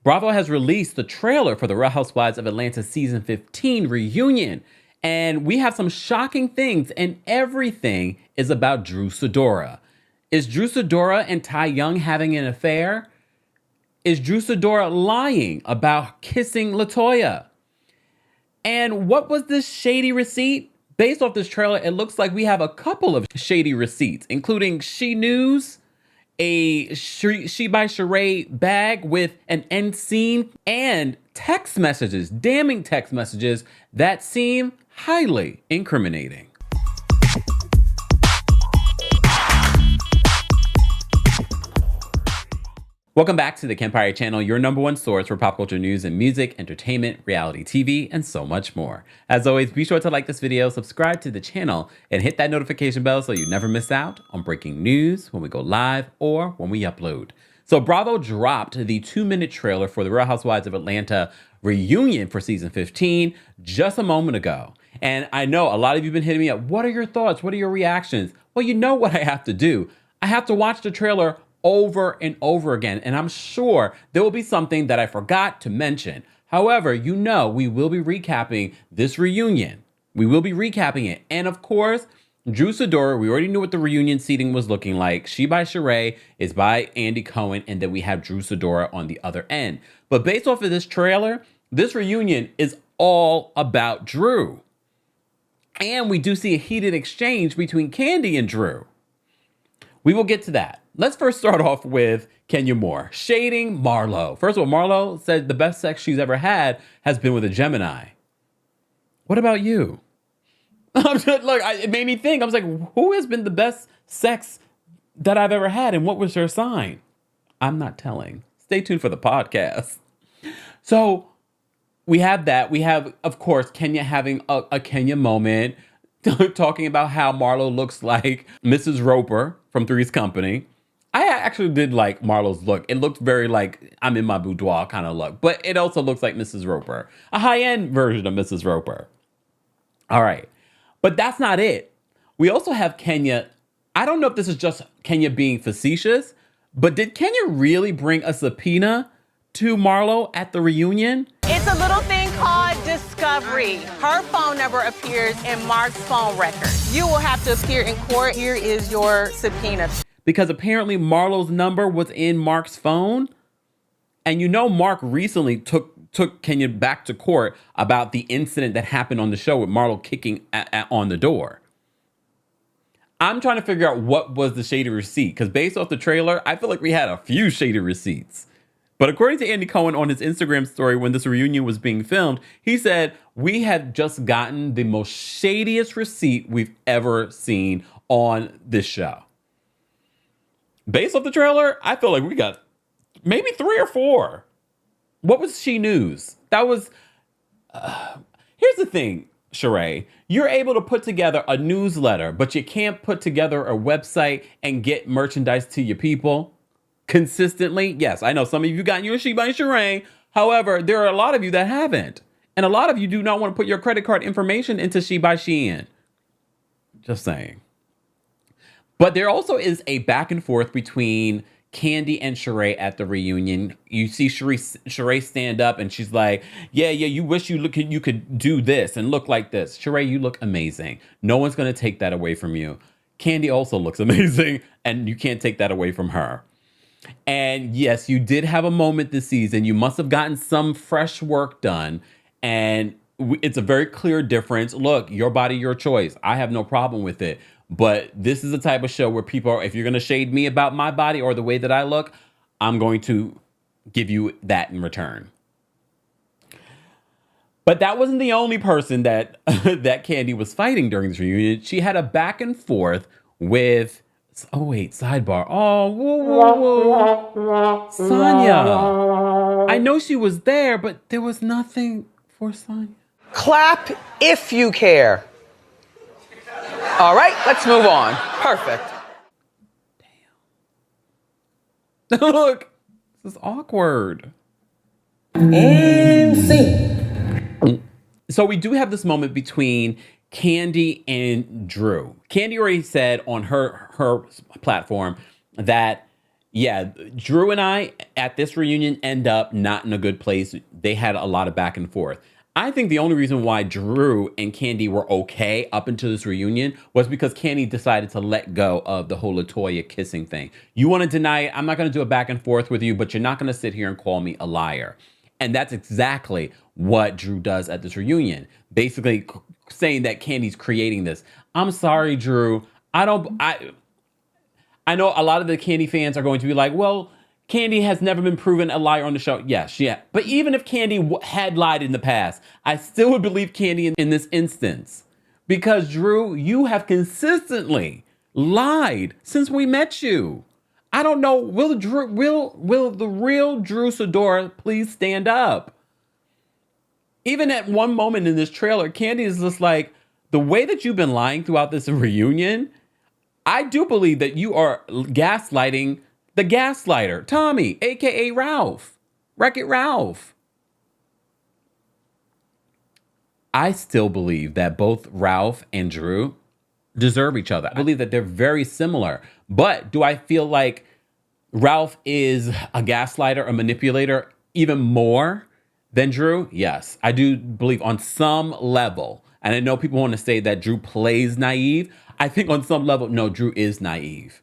Bravo has released the trailer for the Real Housewives of Atlanta season 15 reunion. And we have some shocking things, and everything is about Drew Sidora. Is Drew Sidora and Ty Young having an affair? Is Drew Sidora lying about kissing LaToya? And what was this shady receipt? Based off this trailer, it looks like we have a couple of shady receipts, including She News, a She by Sheree bag with an end scene, and text messages, damning text messages that seem highly incriminating. Welcome back to the Kempire channel, your number one source for pop culture news and music, entertainment, reality TV, and so much more. As always, be sure to like this video, subscribe to the channel, and hit that notification bell so you never miss out on breaking news when we go live or when we upload. So Bravo dropped the 2-minute trailer for the Real Housewives of Atlanta reunion for season 15 just a moment ago. And I know a lot of you have been hitting me up. What are your thoughts? What are your reactions? Well, you know what I have to do. I have to watch the trailer over and over again, and I'm sure there will be something that I forgot to mention. However, you know we will be recapping this reunion. We will be recapping it. And of course, Drew Sidora, we already knew what the reunion seating was looking like. She by Sheree is by Andy Cohen, and then we have Drew Sidora on the other end. But based off of this trailer, this reunion is all about Drew. And we do see a heated exchange between Kandi and Drew. We will get to that. Let's first start off with Kenya Moore shading Marlo. First of all, Marlo said the best sex she's ever had has been with a Gemini. What about you? Look, it made me think. I was like, who has been the best sex that I've ever had, and what was her sign? I'm not telling. Stay tuned for the podcast. So we have that. We have, of course, Kenya having a Kenya moment, talking about how Marlo looks like Mrs. Roper from Three's Company. I actually did like Marlo's look. It looked very like I'm in my boudoir kind of look, but it also looks like Mrs. Roper, a high-end version of Mrs. Roper. All right, but that's not it. We also have Kenya. I don't know if this is just Kenya being facetious, but did Kenya really bring a subpoena to Marlo at the reunion? It's a little thing called discovery. Her phone number appears in Mark's phone record. You will have to appear in court. Here is your subpoena. Because apparently Marlo's number was in Mark's phone. And you know Mark recently took Kenya back to court about the incident that happened on the show with Marlo kicking on the door. I'm trying to figure out what was the shady receipt. Because based off the trailer, I feel like we had a few shady receipts. But according to Andy Cohen on his Instagram story when this reunion was being filmed, he said, we have just gotten the most shadiest receipt we've ever seen on this show. Based off the trailer, I feel like we got maybe 3 or 4. What was She News? That was, here's the thing, Sheree. You're able to put together a newsletter, but you can't put together a website and get merchandise to your people consistently. Yes, I know some of you got your She by Sheree. However, there are a lot of you that haven't. And a lot of you do not want to put your credit card information into She by Shein. Just saying. But there also is a back and forth between Kandi and Sheree at the reunion. You see Sheree stand up and she's like, yeah, you wish you could do this and look like this. Sheree, you look amazing. No one's going to take that away from you. Kandi also looks amazing and you can't take that away from her. And yes, you did have a moment this season. You must have gotten some fresh work done. And it's a very clear difference. Look, your body, your choice. I have no problem with it. But this is the type of show where people are, if you're going to shade me about my body or the way that I look, I'm going to give you that in return. But that wasn't the only person that that Kandi was fighting during this reunion. She had a back and forth with, oh wait, sidebar. Oh, whoa. Sonya. I know she was there, but there was nothing for Sonya. Clap if you care. All right, let's move on. Perfect. Damn. Look, this is awkward. And see. So we do have this moment between Kandi and Drew. Kandi already said on her platform that Yeah, Drew and I at this reunion end up not in a good place. They had a lot of back and forth. I think the only reason why Drew and Candy were okay up until this reunion was because Candy decided to let go of the whole LaToya kissing thing. You want to deny it? I'm not going to do a back and forth with you, but you're not going to sit here and call me a liar. And that's exactly what Drew does at this reunion. Basically saying that Candy's creating this. I'm sorry, Drew. I know a lot of the Candy fans are going to be like, well, Candy has never been proven a liar on the show. Yes, yeah. But even if Candy had lied in the past, I still would believe Candy in this instance. Because, Drew, you have consistently lied since we met you. I don't know. Will the real Drew Sidora please stand up? Even at one moment in this trailer, Candy is just like, the way that you've been lying throughout this reunion, I do believe that you are gaslighting the gaslighter, Tommy, aka Ralph, Wreck-It Ralph. I still believe that both Ralph and Drew deserve each other. I believe that they're very similar. But do I feel like Ralph is a gaslighter, a manipulator, even more than Drew? Yes, I do believe on some level. And I know people want to say that Drew plays naive. I think on some level, no, Drew is naive.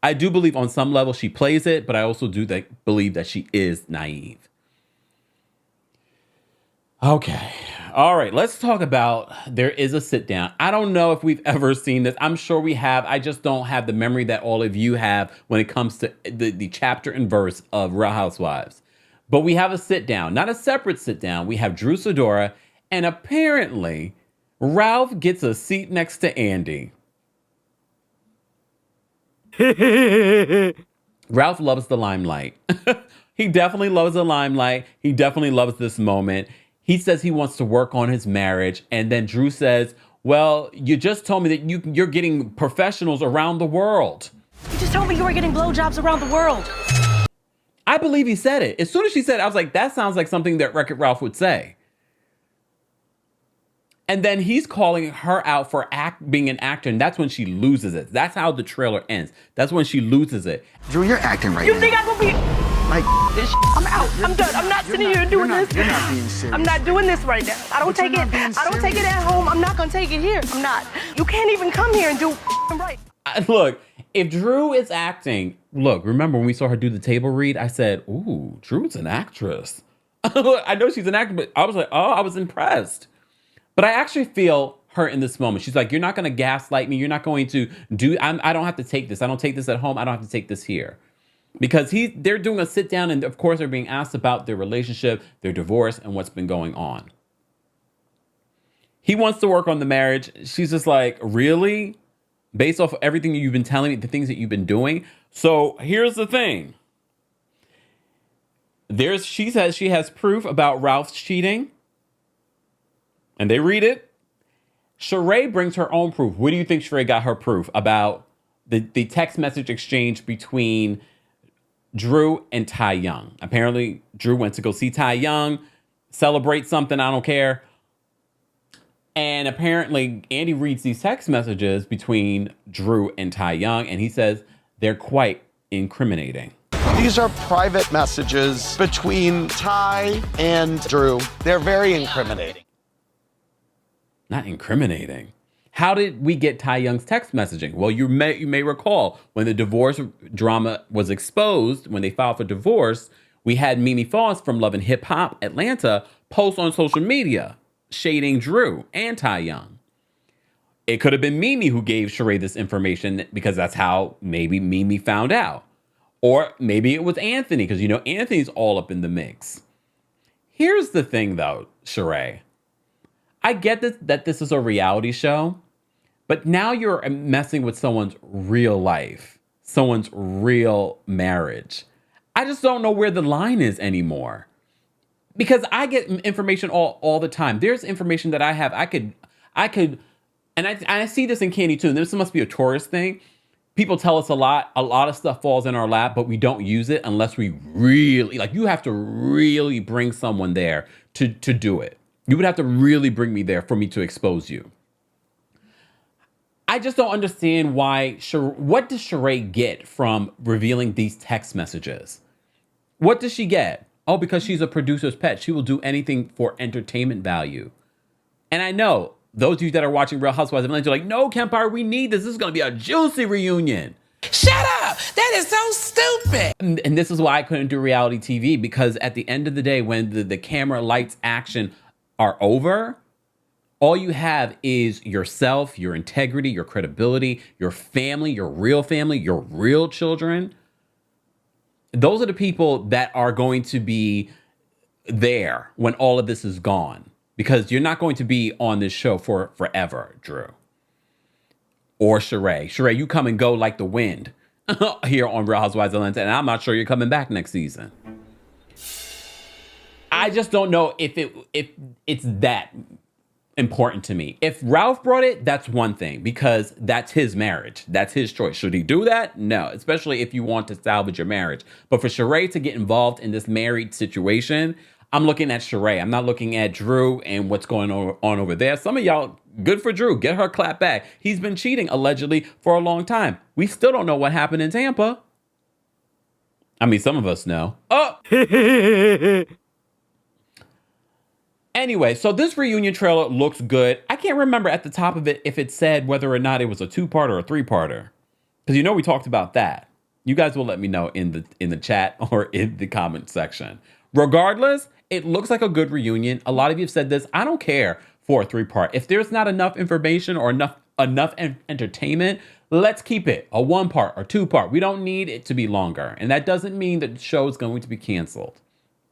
I do believe on some level she plays it, but I also do believe that she is naive. Okay. All right. Let's talk about there is a sit down. I don't know if we've ever seen this. I'm sure we have. I just don't have the memory that all of you have when it comes to the chapter and verse of Real Housewives. But we have a sit down, not a separate sit down. We have Drew Sidora, and apparently Ralph gets a seat next to Andy. Ralph loves the limelight. He definitely loves the limelight. He definitely loves this moment. He says he wants to work on his marriage. And then Drew says, well, you just told me that you're getting professionals around the world. You just told me you were getting blowjobs around the world. I believe he said it. As soon as she said it, I was like, that sounds like something that Wreck-It Ralph would say. And then he's calling her out for being an actor, and that's when she loses it. That's how the trailer ends. That's when she loses it. Drew, you're acting right You now. think I'm gonna be... Like, This I'm out. I'm done. I'm not sitting here doing this. You're not being serious. I'm not doing this right now. I don't But take you're it. not being I don't take it at home. I'm not gonna take it here. I'm not. You can't even come here and do right. Look, if Drew is acting, look, remember when we saw her do the table read, I said, ooh, Drew's an actress. I know she's an actor, but I was like, oh, I was impressed. But I actually feel her in this moment. She's like, you're not going to gaslight me. You're not going to I don't have to take this. I don't take this at home. I don't have to take this here. Because they're doing a sit down, and of course they're being asked about their relationship, their divorce, and what's been going on. He wants to work on the marriage. She's just like, really? Based off of everything you've been telling me, the things that you've been doing. So here's the thing. She says she has proof about Ralph's cheating. And they read it. Sheree brings her own proof. Where do you think Sheree got her proof about the text message exchange between Drew and Ty Young? Apparently, Drew went to go see Ty Young, celebrate something, I don't care. And apparently, Andy reads these text messages between Drew and Ty Young, and he says they're quite incriminating. These are private messages between Ty and Drew. They're very incriminating. Not incriminating. How did we get Ty Young's text messaging? Well, you may recall when the divorce drama was exposed, when they filed for divorce, we had Mimi Foss from Love and Hip Hop Atlanta post on social media shading Drew and Ty Young. It could have been Mimi who gave Sheree this information because that's how maybe Mimi found out. Or maybe it was Anthony, because you know Anthony's all up in the mix. Here's the thing though, Sheree. I get that this is a reality show, but now you're messing with someone's real life, someone's real marriage. I just don't know where the line is anymore. Because I get information all the time. There's information that I have. I could, and I see this in Candy too. And this must be a tourist thing. People tell us a lot of stuff falls in our lap, but we don't use it unless we really, like, you have to really bring someone there to do it. You would have to really bring me there for me to expose you. I just don't understand why. What does Sheree get from revealing these text messages? What does she get? Oh, because she's a producer's pet. She will do anything for entertainment value. And I know those of you that are watching Real Housewives of Atlanta are like, no, Kempire, we need this. This is going to be a juicy reunion. Shut up! That is so stupid! And this is why I couldn't do reality TV, because at the end of the day, when the camera, lights, action are over, all you have is yourself, your integrity, your credibility, your family, your real children. Those are the people that are going to be there when all of this is gone, because you're not going to be on this show for forever, Drew. Or Sheree. Sheree, you come and go like the wind here on Real Housewives of Atlanta, and I'm not sure you're coming back next season. I just don't know if it's that important to me. If Ralph brought it, that's one thing, because that's his marriage. That's his choice. Should he do that? No, especially if you want to salvage your marriage. But for Sheree to get involved in this married situation, I'm looking at Sheree. I'm not looking at Drew and what's going on over there. Some of y'all, good for Drew. Get her clap back. He's been cheating, allegedly, for a long time. We still don't know what happened in Tampa. I mean, some of us know. Oh! Anyway, so this reunion trailer looks good. I can't remember at the top of it if it said whether or not it was a 2-parter or a 3-parter. Because you know we talked about that. You guys will let me know in the chat or in the comment section. Regardless, it looks like a good reunion. A lot of you have said this. I don't care for a 3-part. If there's not enough information or enough entertainment, let's keep it a 1-part or 2-part. We don't need it to be longer. And that doesn't mean that the show is going to be canceled.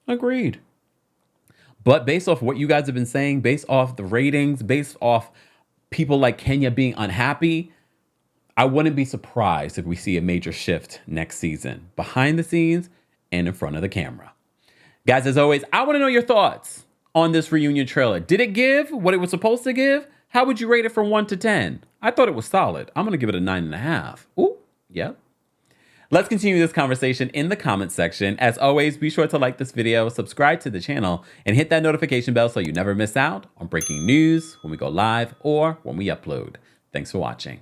Agreed. But based off what you guys have been saying, based off the ratings, based off people like Kenya being unhappy, I wouldn't be surprised if we see a major shift next season, behind the scenes and in front of the camera. Guys, as always, I want to know your thoughts on this reunion trailer. Did it give what it was supposed to give? How would you rate it from 1 to 10? I thought it was solid. I'm going to give it a 9.5. Ooh, yep. Let's continue this conversation in the comment section. As always, be sure to like this video, subscribe to the channel, and hit that notification bell so you never miss out on breaking news when we go live or when we upload. Thanks for watching.